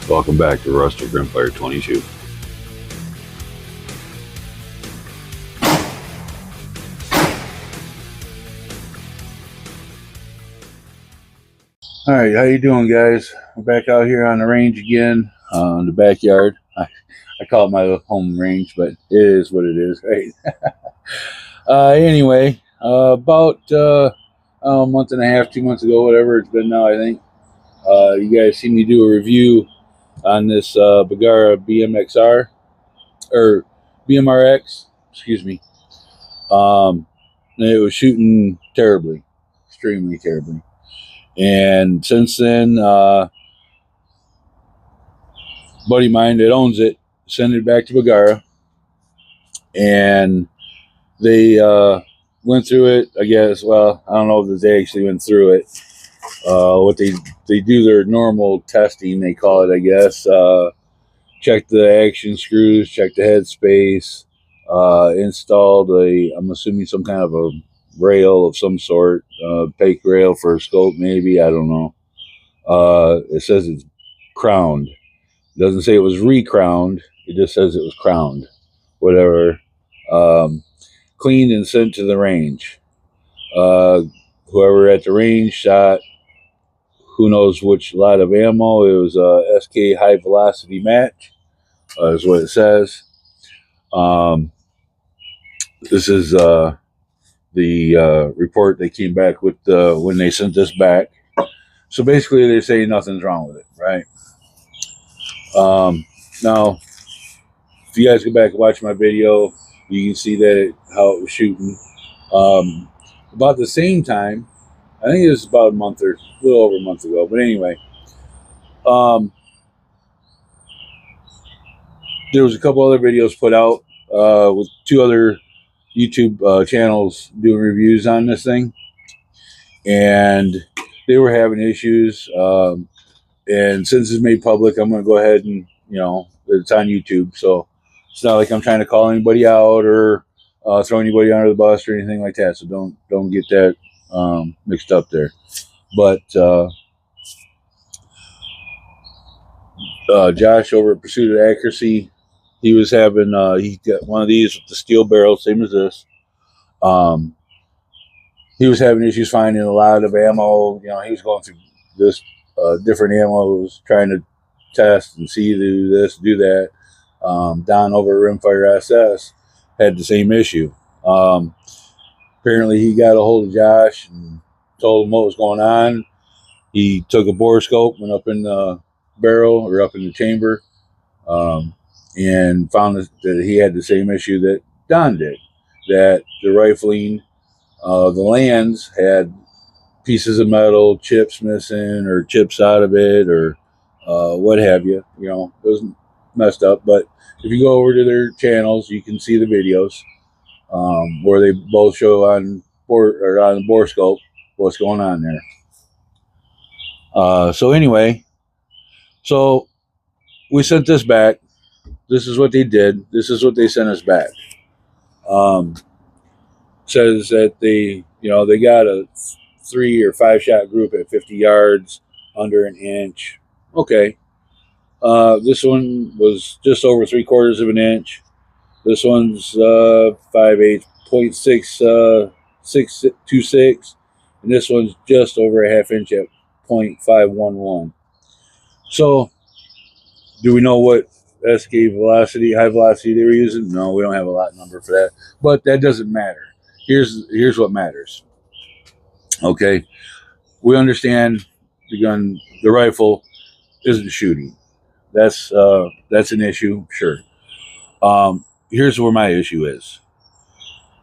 Welcome back to Rustic Rimfire 22. All right, how you doing, guys? We're back out here on the range again, in the backyard. I call it my home range, but it is what it is, right? Anyway, about a month and a half, 2 months ago, whatever it's been now, I think, you guys see me do a review on this Bergara BMXR, or bmr-x, excuse me. And it was shooting terribly, extremely terribly. And since then, buddy of mine that owns it sent it back to Bergara, and they went through it. I guess. Well, I don't know if they actually went through it. What they do their normal testing, they call it, I guess. Check the action screws, check the head space, installed I'm assuming some kind of a rail of some sort, pake rail for a scope, maybe, I don't know. It says it's crowned. It doesn't say it was recrowned. It just says it was crowned. Whatever. Cleaned and sent to the range. Whoever at the range shot who knows which lot of ammo. It was a SK high velocity match, is what it says. This is the report they came back with when they sent this back. So basically, they say nothing's wrong with it, right? Now, if you guys go back and watch my video, you can see how it was shooting. About the same time, I think it was about a month or a little over a month ago. But anyway, there was a couple other videos put out with two other YouTube channels doing reviews on this thing, and they were having issues. And since it's made public, I'm going to go ahead and, it's on YouTube, so it's not like I'm trying to call anybody out or throw anybody under the bus or anything like that. So don't get that mixed up there. But Josh over at Pursuit of Accuracy, he was having he got one of these with the steel barrel, same as this. He was having issues finding a lot of ammo. He was going through this different ammos, trying to test and see, do this, do that. Don over at Rimfire SS had the same issue. Apparently he got a hold of Josh and told him what was going on. He took a Borescope, went up in the barrel or up in the chamber, and found that he had the same issue that Don did, that the rifling, the lands had pieces of metal, chips missing or chips out of it, or what have you. It was messed up. But if you go over to their channels, you can see the videos where they both show on the Borescope what's going on there. So anyway, so we sent this back. This is what they did. This is what they sent us back. Says that they got a 3 or 5 shot group at 50 yards, under an inch. Okay. This one was just over 3/4 of an inch. This one's 5/8.626, and this one's just over a half inch at 0.511. So, do we know what SK velocity, high velocity they were using? No, we don't have a lot number for that, but that doesn't matter. Here's what matters. Okay, we understand the rifle isn't shooting. That's an issue, sure. Here's where my issue is.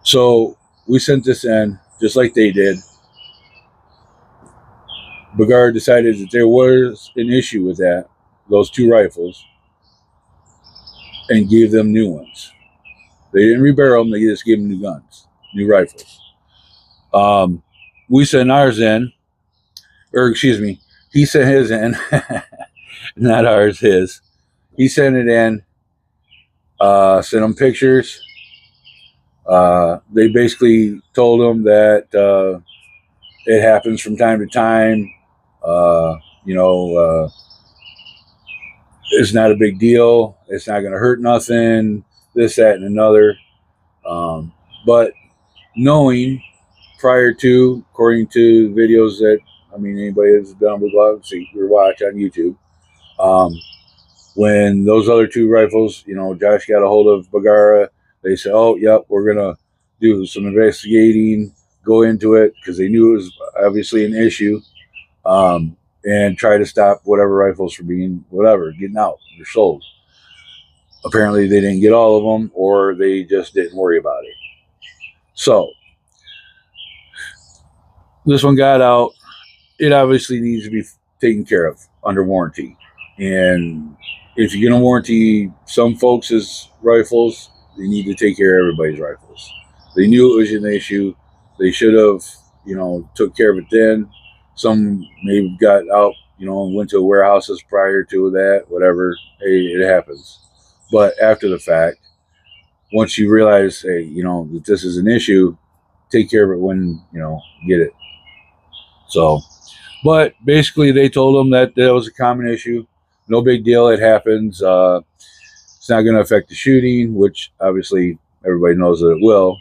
So we sent this in just like they did. Bergara decided that there was an issue with those two rifles, and gave them new ones. They didn't rebarrel them, they just gave them new guns, new rifles. We sent ours in, or excuse me, he sent his in, not ours, his. He sent it in, sent them pictures. They basically told him that it happens from time to time. it's not a big deal. It's not going to hurt nothing. This, that, and another. But knowing prior to, according to videos that, I mean, anybody that's done with see or watch on YouTube, when those other two rifles, you know, Josh got a hold of Bergara, they said, oh, yep, we're going to do some investigating, go into it, because they knew it was obviously an issue, and try to stop whatever rifles from being, whatever, getting out. They're sold. Apparently they didn't get all of them, or they just didn't worry about it. So this one got out. It obviously needs to be taken care of under warranty. And if you're going to warranty some folks' rifles, they need to take care of everybody's rifles. They knew it was an issue. They should have, you know, took care of it then. Some maybe got out, you know, and went to warehouses prior to that, whatever. Hey, it happens. But after the fact, once you realize, hey, you know, that this is an issue, take care of it when, you know, get it. So, but basically they told them that that was a common issue. No big deal. It happens. It's not going to affect the shooting, which obviously everybody knows that it will.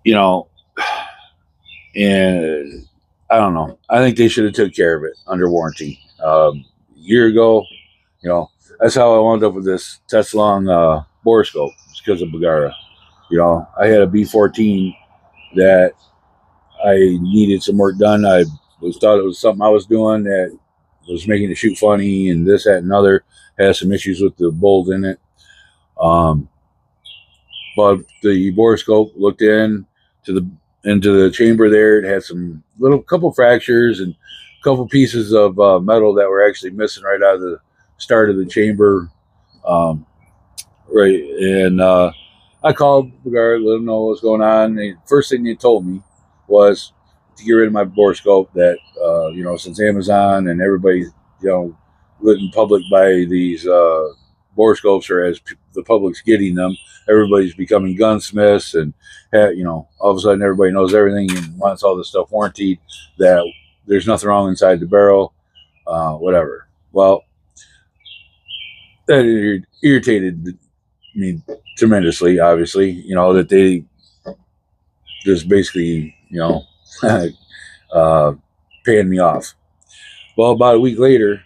You know, and I don't know. I think they should have took care of it under warranty. A year ago, you know, that's how I wound up with this test-long Borescope. It's because of Bergara. You know, I had a B14 that I needed some work done. I thought it was something I was doing that was making it shoot funny, and this, that, and other. Had some issues with the bolt in it. But the Borescope looked into the chamber there. It had some couple fractures and a couple pieces of metal that were actually missing right out of the start of the chamber. Right, and I called Bergara, let them know what was going on. The first thing they told me was to get rid of my Borescope. That you know, since Amazon and everybody, you know, lit in public by these Borescopes, or as the public's getting them, everybody's becoming gunsmiths, and you know, all of a sudden everybody knows everything and wants all this stuff warranted. That there's nothing wrong inside the barrel, whatever. Well, that irritated me tremendously. Obviously, you know, that they just basically, you know, paying me off. Well, about a week later,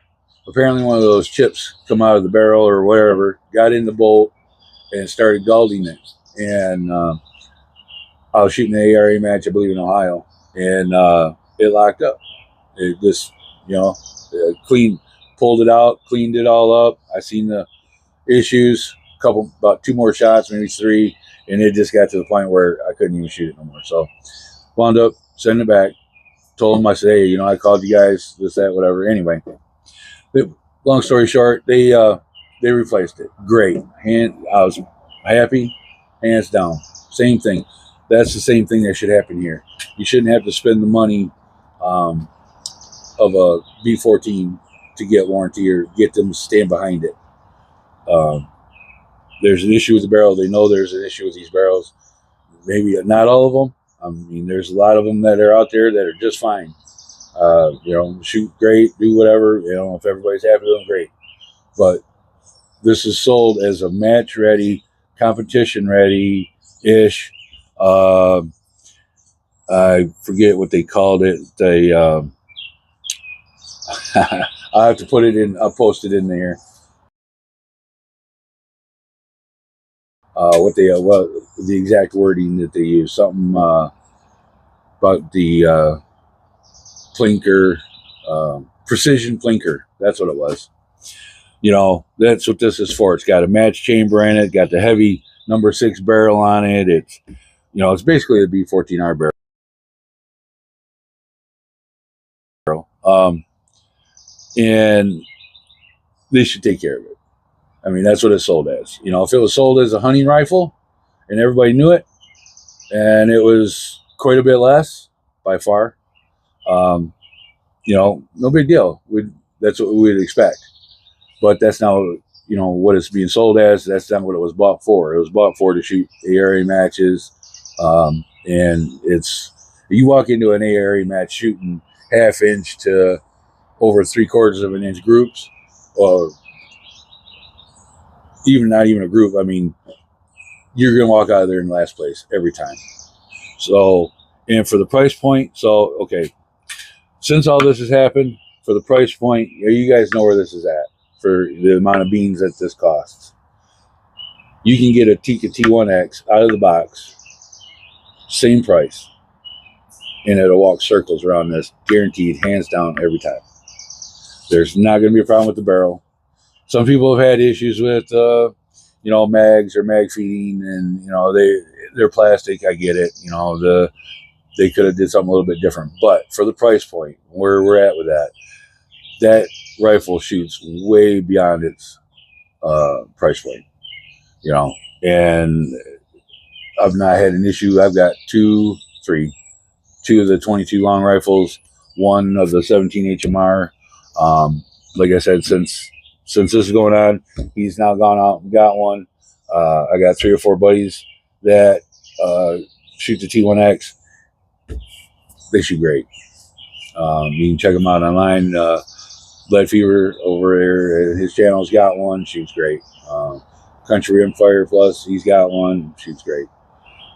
apparently one of those chips come out of the barrel or whatever, got in the bolt and started galding it. And I was shooting an ARA match, I believe, in Ohio, and it locked up. It just, you know, pulled it out, cleaned it all up. I seen the issues, about 2 more shots, maybe 3, and it just got to the point where I couldn't even shoot it no more. So wound up sending it back. Told them, I said, hey, you know, I called you guys, this, that, whatever. Anyway, long story short, they replaced it. Great. I was happy, hands down. Same thing. That's the same thing that should happen here. You shouldn't have to spend the money of a B14 to get warranty or get them to stand behind it. There's an issue with the barrel. They know there's an issue with these barrels. Maybe not all of them. I mean, there's a lot of them that are out there that are just fine. You know, shoot great, do whatever. You know, if everybody's happy with them, great. But this is sold as a match-ready, competition-ready-ish. I forget what they called it. They I'll have to put it in. I'll post it in there. What the exact wording that they use? Something about the plinker, precision plinker. That's what it was. You know, that's what this is for. It's got a match chamber in it. Got the heavy number 6 barrel on it. It's, you know, it's basically a B14R barrel. And they should take care of it. I mean, that's what it's sold as. You know, if it was sold as a hunting rifle and everybody knew it, and it was quite a bit less by far, you know, no big deal. That's what we would expect. But that's not, you know, what it's being sold as. That's not what it was bought for. It was bought for to shoot ARA matches. And you walk into an ARA match shooting 1/2 inch to over 3/4 of an inch groups, or even not even a group. I mean, you're going to walk out of there in last place every time. So, and for the price point, so, okay, since all this has happened, for the price point, you guys know where this is at for the amount of beans that this costs. You can get a Tika T1X out of the box, same price, and it'll walk circles around this, guaranteed, hands down, every time. There's not going to be a problem with the barrel. Some people have had issues with, mags or mag feeding, and they're plastic. I get it. They could have did something a little bit different, but for the price point where we're at with that rifle shoots way beyond its price point. And I've not had an issue. I've got two of the 22 long rifles, one of the 17 HMR. Like I said, since this is going on, he's now gone out and got one. I got 3 or 4 buddies that shoot the T1X. They shoot great. You can check them out online. Lead Fever over there, his channel's got one, shoots great. Country Rimfire Plus, he's got one, shoots great.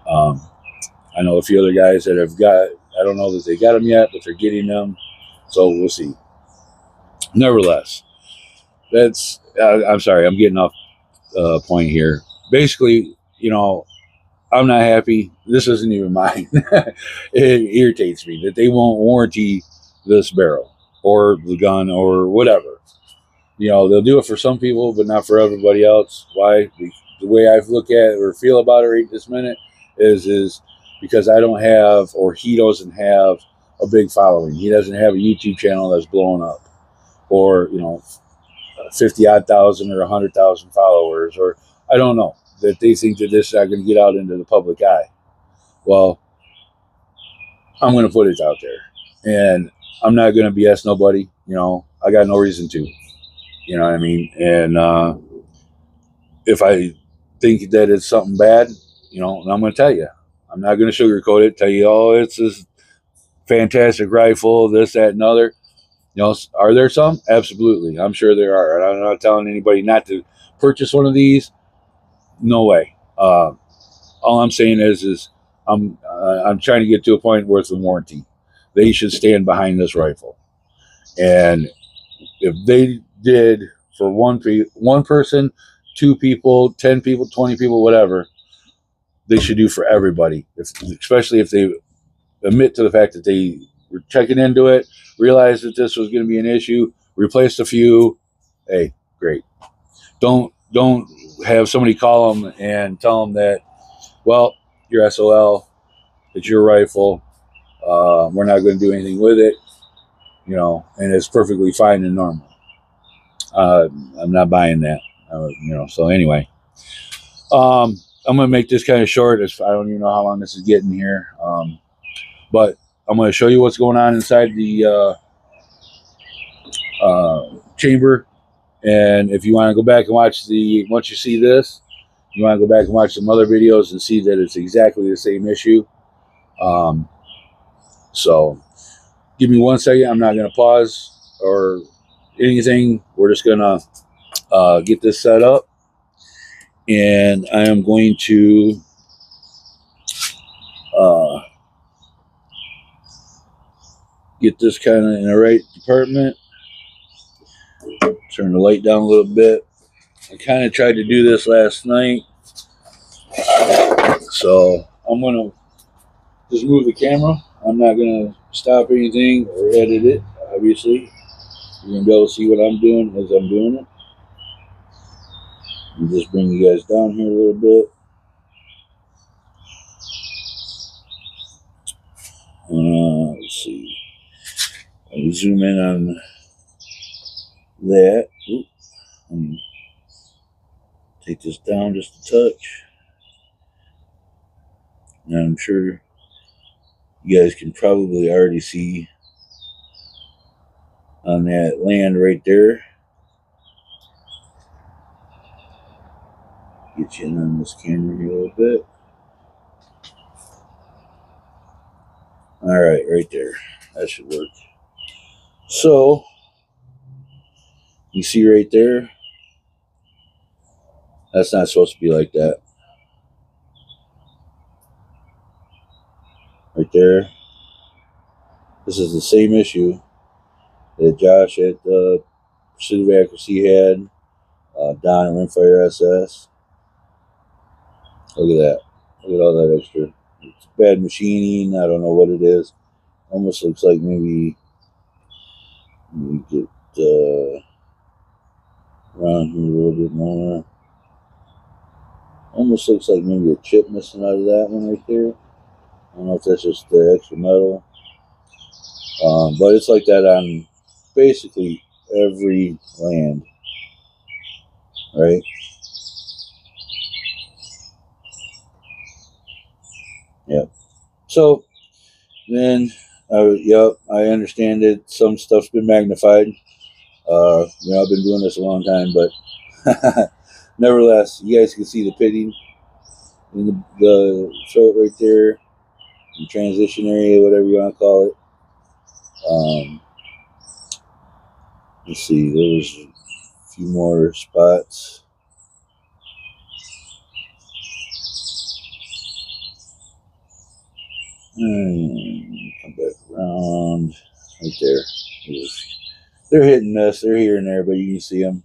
I know a few other guys that have got, I don't know that they got them yet, but they're getting them, so we'll see. Nevertheless, I'm sorry, I'm getting off point here. Basically, I'm not happy. This isn't even mine. It irritates me that they won't warranty this barrel or the gun or whatever. They'll do it for some people, but not for everybody else. Why? The way I look at it or feel about it right this minute is because I don't have, or he doesn't have, a big following. He doesn't have a YouTube channel that's blowing up, or 50-odd thousand or 100,000 followers, or I don't know, that they think that this is not going to get out into the public eye. Well, I'm going to put it out there, and I'm not going to BS nobody. I got no reason to. You know what I mean? And if I think that it's something bad, I'm going to tell you. I'm not going to sugarcoat it, tell you, oh, it's this fantastic rifle, this, that, and other. Are there some? Absolutely. I'm sure there are. And I'm not telling anybody not to purchase one of these. No way. All I'm saying is I'm trying to get to a point where it's a warranty. They should stand behind this rifle. And if they did for one person, 2 people, 10 people, 20 people, whatever, they should do for everybody. Especially if they admit to the fact that they were checking into it, realized that this was going to be an issue, replaced a few. Hey, great. Don't have somebody call them and tell them that, well, you're SOL, it's your rifle, we're not going to do anything with it, and it's perfectly fine and normal. I'm not buying that, so anyway, I'm going to make this kind of short. I don't even know how long this is getting here, but I'm going to show you what's going on inside the chamber. And if you want to go back and watch once you see this, you want to go back and watch some other videos and see that it's exactly the same issue. So give me 1 second. I'm not going to pause or anything. We're just going to get this set up. And I am going to get this kind of in the right department. Turn the light down a little bit. I kind of tried to do this last night, so I'm going to just move the camera. I'm not going to stop anything or edit it, obviously. You're going to be able to see what I'm doing as I'm doing it. And just bring you guys down here a little bit. Let's see. I'll zoom in on that. And take this down just a touch. And I'm sure you guys can probably already see on that land right there. Get you in on this camera here a little bit. All right, right there. That should work. So You see right there? That's not supposed to be like that. Right there. This is the same issue that Josh at Pursuit of Accuracy had. Don at Rimfire SS. Look at that. Look at all that extra. It's bad machining. I don't know what it is. Almost looks like maybe we get around here a little bit more. Almost looks like maybe a chip missing out of that one right there. I don't know if that's just the extra metal. But it's like that on basically every land. Right? Yep. So then, yep, I understand that some stuff's been magnified. I've been doing this a long time, but nevertheless, you guys can see the pitting in the throat right there, the transition area, whatever you want to call it. Let's see, there was a few more spots. Come back around right there. They're hit and miss. They're here and there, but you can see them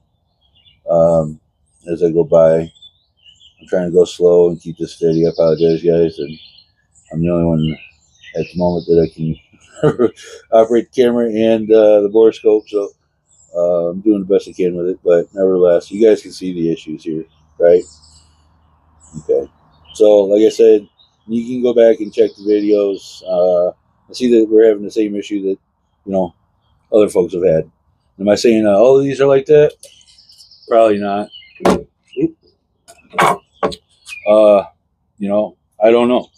as I go by. I'm trying to go slow and keep this steady. I apologize, guys, and I'm the only one at the moment that I can operate the camera and the Borescope, so I'm doing the best I can with it. But nevertheless, you guys can see the issues here, right? Okay. So, like I said, you can go back and check the videos. I see that we're having the same issue that, other folks have had. Am I saying all of these are like that? Probably not. I don't know.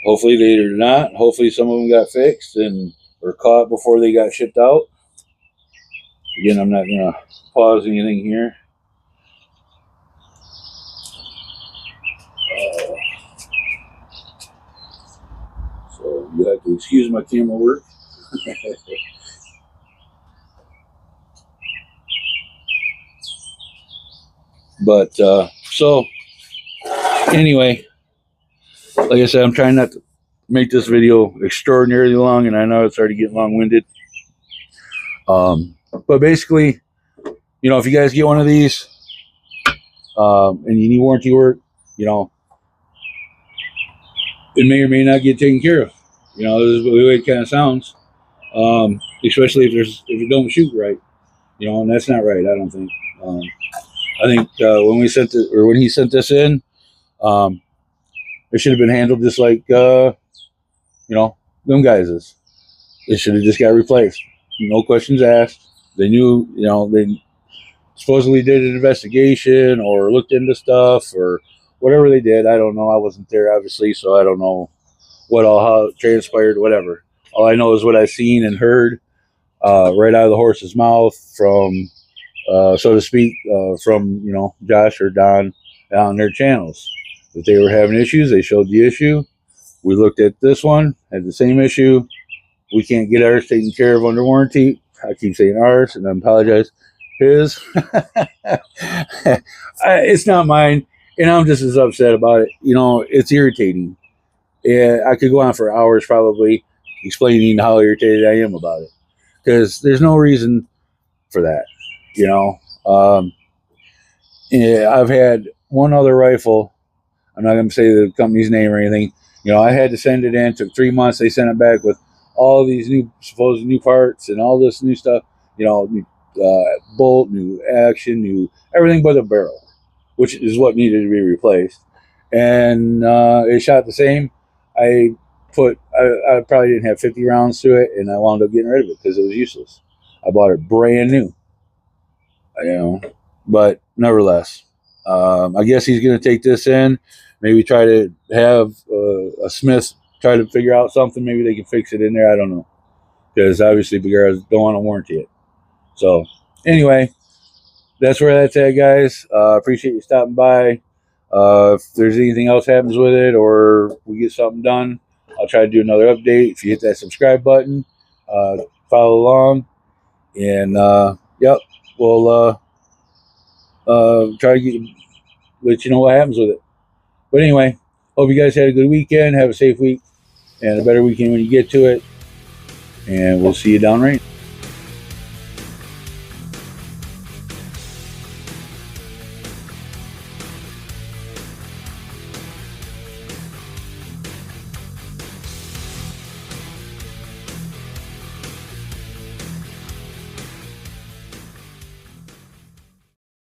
Hopefully they're not. Hopefully some of them got fixed and were caught before they got shipped out. Again, I'm not going to pause anything here. So you have to excuse my camera work. But so anyway, like I said, I'm trying not to make this video extraordinarily long, and I know it's already getting long-winded. But basically, if you guys get one of these and you need warranty work, it may or may not get taken care of. This is the way it kind of sounds, especially if it don't shoot right, and that's not right. I don't think. I think when he sent this in, it should have been handled just like them guys is. It should have just got replaced. No questions asked. They knew, they supposedly did an investigation or looked into stuff or whatever they did. I don't know. I wasn't there, obviously, so I don't know how it transpired, whatever. All I know is what I've seen and heard right out of the horse's mouth from, so to speak, from, Josh or Don on their channels. That they were having issues. They showed the issue. We looked at this one, had the same issue. We can't get ours taken care of under warranty. I keep saying ours, and I apologize. His. It's not mine, and I'm just as upset about it. It's irritating. And I could go on for hours probably explaining how irritated I am about it. Because there's no reason for that. Yeah, I've had one other rifle. I'm not going to say the company's name or anything. I had to send it in. It took 3 months. They sent it back with all these supposed new parts and all this new stuff. New bolt, new action, new everything but a barrel, which is what needed to be replaced. And it shot the same. I probably didn't have 50 rounds to it, and I wound up getting rid of it because it was useless. I bought it brand new. But nevertheless, I guess he's going to take this in. Maybe try to have a smith try to figure out something. Maybe they can fix it in there. I don't know. Because obviously Bergara don't want to warranty it. So anyway, that's where that's at, guys. Appreciate you stopping by. If there's anything else happens with it or we get something done, I'll try to do another update. If you hit that subscribe button, follow along. And, yep. we'll try to let you know what happens with it. But anyway, hope you guys had a good weekend. Have a safe week and a better weekend when you get to it. And we'll see you downrange.